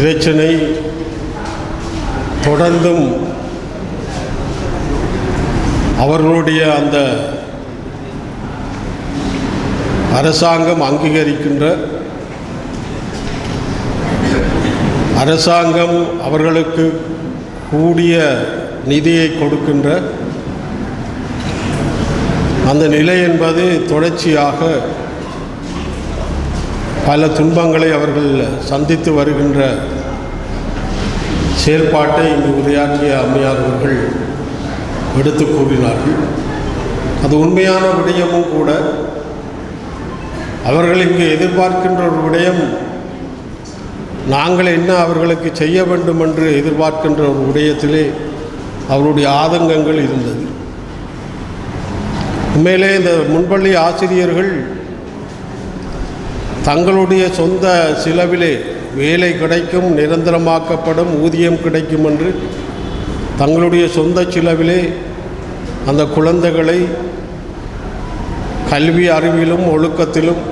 பிரச்சனை தொடர்ந்தும் அவர்களுடைய அந்த அரசாங்கம் அங்கீகரிக்கின்ற, அரசாங்கம் அவர்களுக்கு கூடிய நிதியை கொடுக்கின்ற அந்த நிலை என்பது தொடர்ச்சியாக பல துன்பங்களை அவர்கள் சந்தித்து வருகின்ற செயல்பாட்டை இங்கு உரையாற்றிய அம்மையார் அவர்கள் எடுத்து கூறினார்கள். அது உண்மையான விடயமும் கூட. அவர்கள் இங்கு எதிர்பார்க்கின்ற ஒரு விடயம், நாங்கள் என்ன அவர்களுக்கு செய்ய வேண்டும் என்று எதிர்பார்க்கின்ற ஒரு விடயத்திலே அவருடைய ஆதங்கங்கள் இருந்தது. உண்மையிலே இந்த முன்பள்ளி ஆசிரியர்கள் தங்களுடைய சொந்த செலவிலே வேலை கிடைக்கும், நிரந்தரமாக்கப்படும், ஊதியம் கிடைக்கும் என்று தங்களுடைய சொந்த செலவிலே அந்த குழந்தைகளை கல்வி அறிவிலும் ஒழுக்கத்திலும்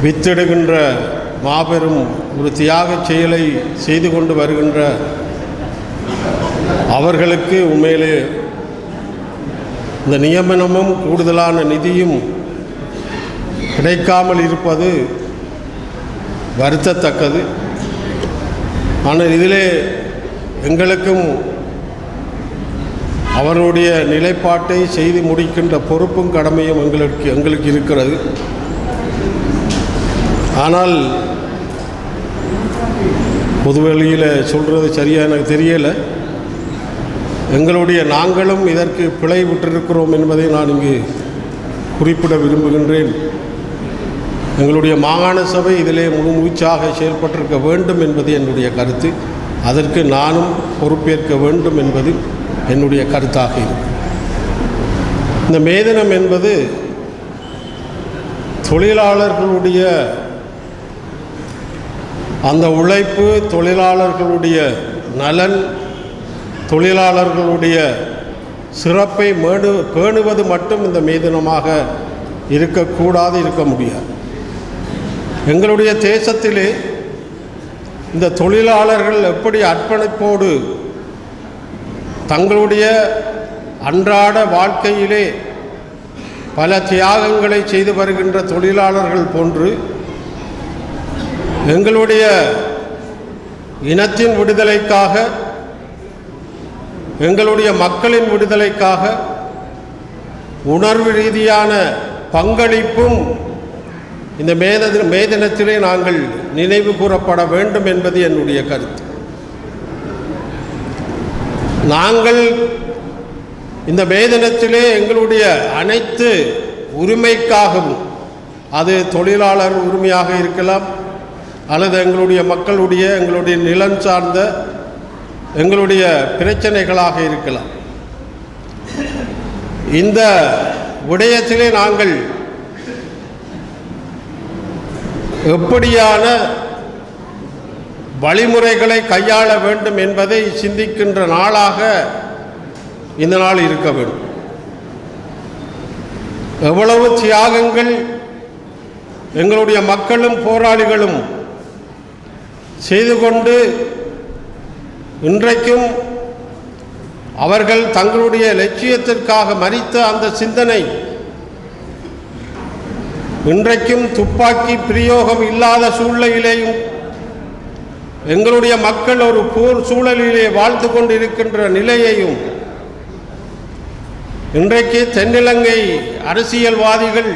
வித்திடுகின்ற மாபெரும் ஒரு தியாக செயலை செய்து கொண்டு வருகின்ற அவர்களுக்கு உண்மையிலே இந்த நியமனமும் கூடுதலான நிதியும் கிடைக்காமல் இருப்பது வருத்தத்தக்கது. ஆனால் இதிலே எங்களுக்கும் அவருடைய நிலைப்பாட்டை செய்து முடிக்கின்ற பொறுப்பும் கடமையும் எங்களுக்கு இருக்கிறது. ஆனால் பொதுவெளியில் சொல்கிறது சரியாக எனக்கு தெரியலை. நாங்களும் இதற்கு பிழை விட்டிருக்கிறோம் என்பதை நான் இங்கு குறிப்பிட விரும்புகின்றேன். எங்களுடைய மாகாண சபை இதிலே முழு மூச்சாக செயல்பட்டிருக்க வேண்டும் என்பது என்னுடைய கருத்து. அதற்கு நானும் பொறுப்பேற்க வேண்டும் என்பது என்னுடைய கருத்தாக இருக்கும். இந்த மேதனம் என்பது தொழிலாளர்களுடைய அந்த உழைப்பு, தொழிலாளர்களுடைய நலன், தொழிலாளர்களுடைய சிறப்பை பேணுவது மட்டும் இந்த மேதனமாக இருக்கக்கூடாது, இருக்க முடியாது. எங்களுடைய தேசத்திலே இந்த தொழிலாளர்கள் எப்படி அர்ப்பணிப்போடு தங்களுடைய அன்றாட வாழ்க்கையிலே பல தியாகங்களை செய்து வருகின்ற தொழிலாளர்கள் போன்று எங்களுடைய இனத்தின் விடுதலைக்காக, எங்களுடைய மக்களின் விடுதலைக்காக உணர்வு ரீதியான பங்களிப்பும் இந்த மேதினத்திலே நாங்கள் நினைவு கூறப்பட வேண்டும் என்பது என்னுடைய கருத்து. நாங்கள் இந்த மேதினத்திலே எங்களுடைய அனைத்து உரிமைக்காகவும், அது தொழிலாளர் உரிமையாக இருக்கலாம், அல்லது எங்களுடைய மக்களுடைய எங்களுடைய நிலம் சார்ந்த எங்களுடைய பிரச்சனைகளாக இருக்கலாம், இந்த விடயத்திலே நாங்கள் எப்படியான வழிமுறைகளை கையாள வேண்டும் என்பதை சிந்திக்கின்ற நாளாக இந்த நாள் இருக்க வேண்டும். எவ்வளவு தியாகங்கள் எங்களுடைய மக்களும் போராளிகளும் செய்து கொண்டு இன்றைக்கும் அவர்கள் தங்களுடைய லட்சியத்திற்காக மரித்த அந்த சிந்தனை இன்றைக்கும் துப்பாக்கி பிரயோகம் இல்லாத சூழ்நிலையிலேயும் எங்களுடைய மக்கள் ஒரு போர் சூழலிலே வாழ்ந்து கொண்டிருக்கின்ற நிலையையும் இன்றைக்கு தென்னிலங்கை அரசியல்வாதிகள்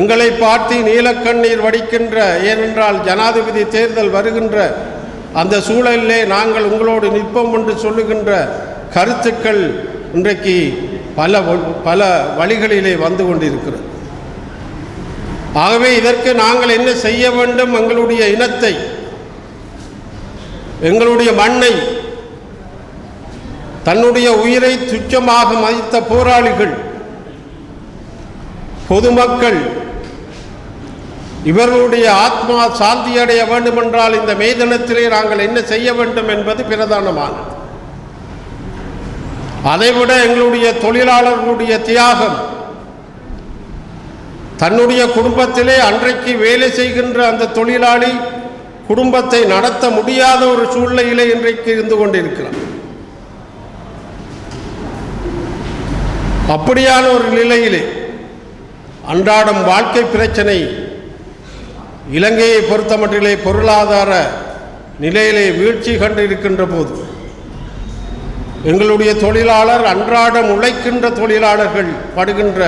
எங்களை பார்த்து நீலக்கண்ணீர் வடிக்கின்ற, ஏனென்றால் ஜனாதிபதி தேர்தல் வருகின்ற அந்த சூழலிலே நாங்கள் உங்களோடு நிற்போம் என்று சொல்லுகின்ற கருத்துக்கள் இன்றைக்கு பல வழிகளிலே வந்து கொண்டிருக்கிறது. ஆகவே இதற்கு நாங்கள் என்ன செய்ய வேண்டும்? எங்களுடைய இனத்தை, எங்களுடைய மண்ணை, தன்னுடைய உயிரை துச்சமாக மதித்த போராளிகள், பொதுமக்கள், இவர்களுடைய ஆத்மா சாந்தி அடைய வேண்டுமென்றால் இந்த மே தினத்திலே நாங்கள் என்ன செய்ய வேண்டும் என்பது பிரதானமானது. அதைவிட எங்களுடைய தொழிலாளர்களுடைய தியாகம், தன்னுடைய குடும்பத்திலே அன்றைக்கு வேலை செய்கின்ற அந்த தொழிலாளி குடும்பத்தை நடத்த முடியாத ஒரு சூழ்நிலையிலே இன்றைக்கு இருந்து கொண்டிருக்கிறார். அப்படியான ஒரு நிலையிலே அன்றாடம் வாழ்க்கை பிரச்சனை இலங்கையை பொறுத்தமட்டிலே பொருளாதார நிலையிலே வீழ்ச்சி கண்டிருக்கின்ற போது எங்களுடைய தொழிலாளர் அன்றாடம் உழைக்கின்ற தொழிலாளர்கள் படுகின்ற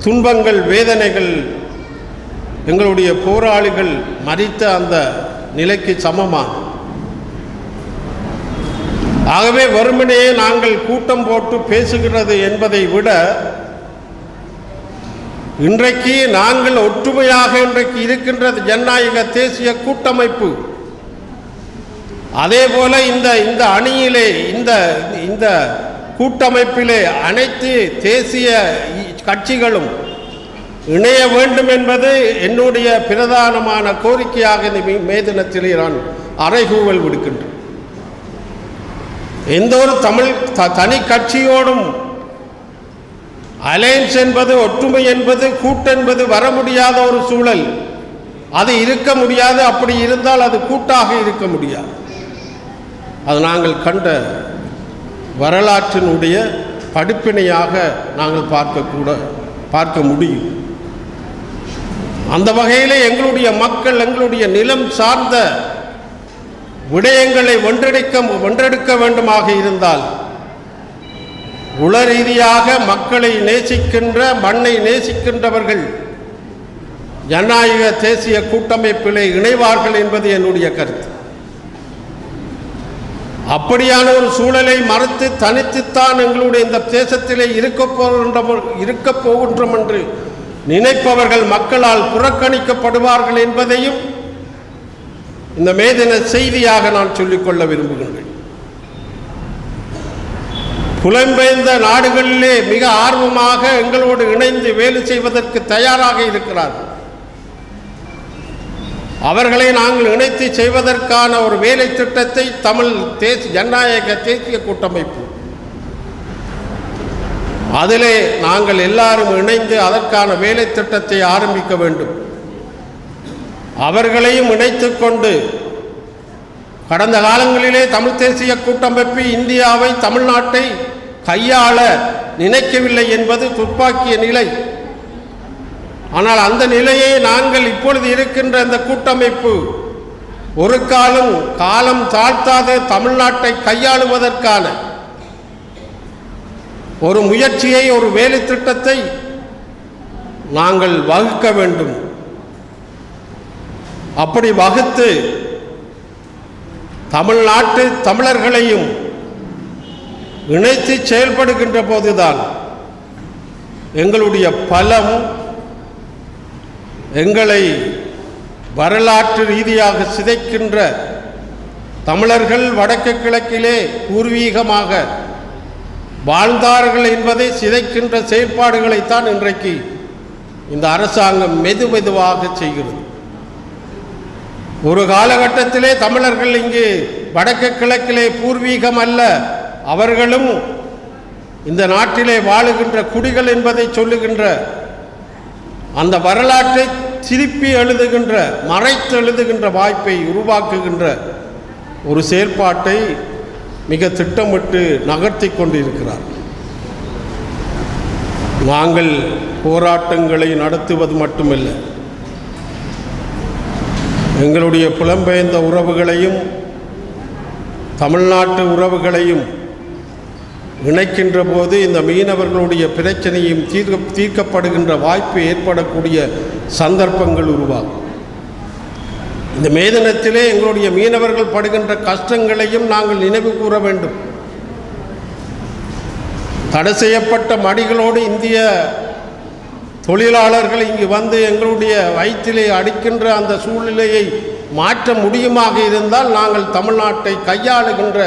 துன்பங்கள் வேதனைகள் எங்களுடைய போராளிகள் மரித்த அந்த நிலைக்கு சமமாக. ஆகவே வெறுமனே நாங்கள் கூட்டம் போட்டு பேசுகிறது என்பதை விட இன்றைக்கு நாங்கள் ஒற்றுமையாக இன்றைக்கு இருக்கின்ற ஜனநாயக தேசிய கூட்டமைப்பு, அதே போல இந்த அணியிலே இந்த கூட்டமைப்பிலே அனைத்து தேசிய கட்சிகளும் இணைய வேண்டும் என்பது என்னுடைய பிரதானமான கோரிக்கையாக இந்த மே தினத்திலே நான் அறைகூவல் விடுக்கின்றேன். எந்த ஒரு தனி கட்சியோடும் அலையன்ஸ் என்பது, ஒற்றுமை என்பது, கூட்டென்பது வர முடியாத ஒரு சூழல். அது இருக்க முடியாது. அப்படி இருந்தால் அது கூட்டாக இருக்க முடியாது. அது நாங்கள் கண்ட வரலாற்றினுடைய படிப்பினையாக நாங்கள் பார்க்க முடியும். அந்த வகையில் எங்களுடைய மக்கள் எங்களுடைய நிலம் சார்ந்த விடயங்களை வென்றெடுக்க வேண்டுமாக இருந்தால் உள ரீதியாக மக்களை நேசிக்கின்ற, மண்ணை நேசிக்கின்றவர்கள் ஜனநாயக தேசிய கூட்டமைப்பிலே இணைவார்கள் என்பது என்னுடைய கருத்து. அப்படியான ஒரு சூழலை மறுத்து தனித்துத்தான் எங்களுடைய இந்த தேசத்திலே இருக்க போகின்றோம் என்று நினைப்பவர்கள் மக்களால் புறக்கணிக்கப்படுவார்கள் என்பதையும் இந்த மேதின செய்தியாக நான் சொல்லிக்கொள்ள விரும்புகின்றேன். புலம்பெயர்ந்த நாடுகளிலே மிக ஆர்வமாக எங்களோடு இணைந்து வேலை செய்வதற்கு தயாராக இருக்கிறார்கள். அவர்களை நாங்கள் இணைத்து செய்வதற்கான ஒரு வேலை திட்டத்தை தமிழ் ஜனநாயக தேசிய கூட்டமைப்பு அதிலே நாங்கள் எல்லாரும் இணைந்து அதற்கான வேலை திட்டத்தை ஆரம்பிக்க வேண்டும். அவர்களையும் இணைத்துக் கொண்டு கடந்த காலங்களிலே தமிழ் தேசிய கூட்டமைப்பு இந்தியாவை, தமிழ்நாட்டை கையாள நினைக்கவில்லை என்பது துப்பாக்கிய நிலை. ஆனால் அந்த நிலையை நாங்கள் இப்பொழுது இருக்கின்ற இந்த கூட்டமைப்பு ஒரு காலம் தாழ்த்தாத தமிழ்நாட்டை கையாளுவதற்கான ஒரு முயற்சியை, ஒரு வேலை திட்டத்தை நாங்கள் வகுக்க வேண்டும். அப்படி வகுத்து தமிழ்நாட்டு தமிழர்களையும் இணைத்து செயல்படுகின்ற போதுதான் எங்களுடைய பலம் எங்களை வரலாற்று ரீதியாக சிதைக்கின்ற தமிழர்கள் வடக்கு கிழக்கிலே பூர்வீகமாக வாழ்ந்தார்கள் என்பதை சிதைக்கின்ற செயல்பாடுகளைத்தான் இன்றைக்கு இந்த அரசாங்கம் மெதுவாக செய்கிறது. ஒரு காலகட்டத்திலே தமிழர்கள் இங்கு வடக்கு கிழக்கிலே பூர்வீகம் அல்ல, அவர்களும் இந்த நாட்டிலே வாழுகின்ற குடிகள் என்பதை சொல்லுகின்ற அந்த வரலாற்றை திருப்பி எழுதுகின்ற, மறைத்து எழுதுகின்ற வாய்ப்பை உருவாக்குகின்ற ஒரு செயல்பாட்டை மிக திட்டமிட்டு நகர்த்தி கொண்டிருக்கிறார். நாங்கள் போராட்டங்களை நடத்துவது மட்டுமல்ல, எங்களுடைய புலம்பெயர்ந்த உறவுகளையும் தமிழ்நாட்டு உறவுகளையும் இணைக்கின்ற போது இந்த மீனவர்களுடைய பிரச்சனையும் தீர்க்கப்படுகின்ற வாய்ப்பு ஏற்படக்கூடிய சந்தர்ப்பங்கள் உருவாகும். இந்த மேதினத்திலே எங்களுடைய மீனவர்கள் படுகின்ற கஷ்டங்களையும் நாங்கள் நினைவு கூற வேண்டும். தடை செய்யப்பட்ட மடிகளோடு இந்திய தொழிலாளர்கள் இங்கு வந்து எங்களுடைய வயிற்றிலே அடிக்கின்ற அந்த சூழ்நிலையை மாற்ற முடியுமாக இருந்தால் நாங்கள் தமிழ்நாட்டை கையாளுகின்ற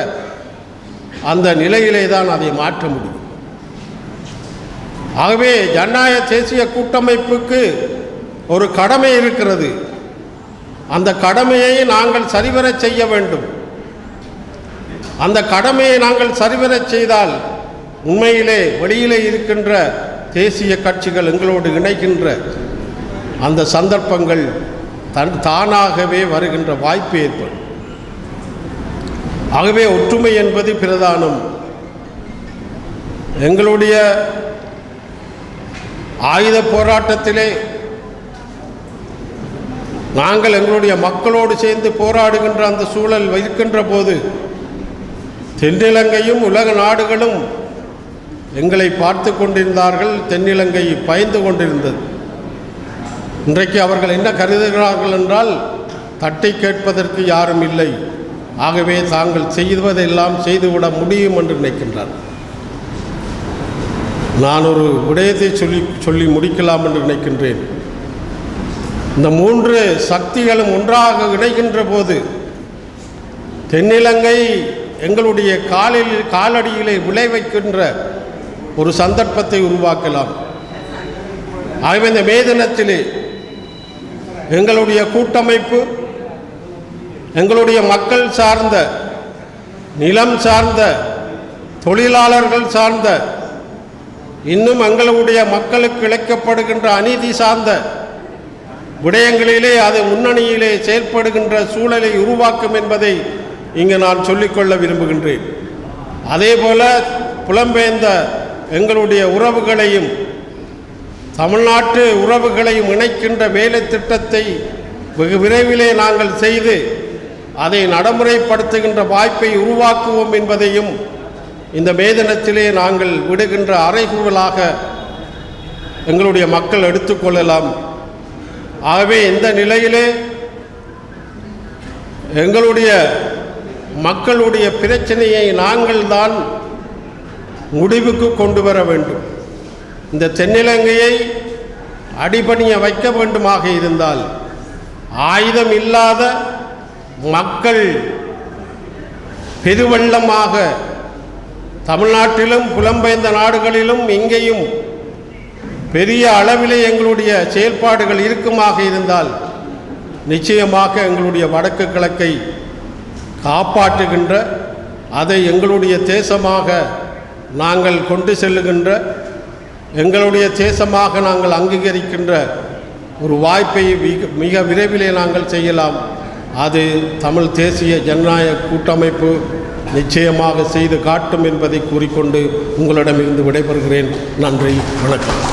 அந்த நிலையிலே தான் அதை மாற்ற முடியும். ஆகவே ஜனநாயக தேசிய கூட்டமைப்புக்கு ஒரு கடமை இருக்கிறது. அந்த கடமையை நாங்கள் சரிவர செய்ய வேண்டும். அந்த கடமையை நாங்கள் சரிவர செய்தால் உண்மையிலே வெளியிலே இருக்கின்ற தேசிய கட்சிகள் எங்களோடு இணைகின்ற அந்த சந்தர்ப்பங்கள் தானாகவே வருகின்ற வாய்ப்பு ஏற்படும். ஆகவே ஒற்றுமை என்பது பிரதானம். எங்களுடைய ஆயுத போராட்டத்திலே நாங்கள் எங்களுடைய மக்களோடு சேர்ந்து போராடுகின்ற அந்த சூழல் இருக்கின்ற போது தென்னிலங்கையும் உலக நாடுகளும் எங்களை பார்த்து கொண்டிருந்தார்கள். தென்னிலங்கை பயந்து கொண்டிருந்தது. இன்றைக்கு அவர்கள் என்ன கருதுகிறார்கள் என்றால், தட்டை கேட்பதற்கு யாரும் இல்லை, ஆகவே தாங்கள் செய்வதெல்லாம் செய்துவிட முடியும் என்று நினைக்கின்றார். நான் ஒரு விடயத்தை சொல்லி முடிக்கலாம் என்று நினைக்கின்றேன். இந்த மூன்று சக்திகளும் ஒன்றாக இணைகின்ற போது தென்னிலங்கை எங்களுடைய காலடியிலே விளைவிக்கின்ற ஒரு சந்தர்ப்பத்தை உருவாக்கலாம். ஆகவே இந்த மே தினத்திலே எங்களுடைய கூட்டமைப்பு, எங்களுடைய மக்கள் சார்ந்த, நிலம் சார்ந்த, தொழிலாளர்கள் சார்ந்த, இன்னும் எங்களுடைய மக்களுக்கு இழைக்கப்படுகின்ற அநீதி சார்ந்த விடயங்களிலே அது முன்னணியிலே செயல்படுகின்ற சூழலை உருவாக்கும் என்பதை இங்கு நான் சொல்லிக்கொள்ள விரும்புகின்றேன். அதேபோல புலம்பெயர்ந்த எங்களுடைய உறவுகளையும் தமிழ்நாட்டு உறவுகளையும் இணைக்கின்ற வேலை திட்டத்தை வெகு விரைவிலே நாங்கள் செய்து அதை நடைமுறைப்படுத்துகின்ற வாய்ப்பை உருவாக்குவோம் என்பதையும் இந்த மே தினத்திலே நாங்கள் விடுகின்ற அறைகூவலாக எங்களுடைய மக்கள் எடுத்துக்கொள்ளலாம். ஆகவே இந்த நிலையிலே எங்களுடைய மக்களுடைய பிரச்சனையை நாங்கள் தான் முடிவுக்கு கொண்டு வர வேண்டும். இந்த தென்னிலங்கையை அடிபணிய வைக்க வேண்டுமாக இருந்தால் ஆயுதம் இல்லாத மக்கள் பெருவெள்ளமாக தமிழ்நாட்டிலும் புலம்பெயர்ந்த நாடுகளிலும் இங்கேயும் பெரிய அளவிலே எங்களுடைய செயல்பாடுகள் இருக்குமாக இருந்தால் நிச்சயமாக எங்களுடைய வடக்கு கிழக்கை காப்பாற்றுகின்ற, அதை எங்களுடைய தேசமாக நாங்கள் கொண்டு செல்லுகின்ற, எங்களுடைய தேசமாக நாங்கள் அங்கீகரிக்கின்ற ஒரு வாய்ப்பை மிக விரைவிலே நாங்கள் செய்யலாம். அது தமிழ் தேசிய ஜனநாயக கூட்டமைப்பு நிச்சயமாக செய்து காட்டும் என்பதை கூறிக்கொண்டு உங்களிடமிருந்து விடைபெறுகிறேன். நன்றி, வணக்கம்.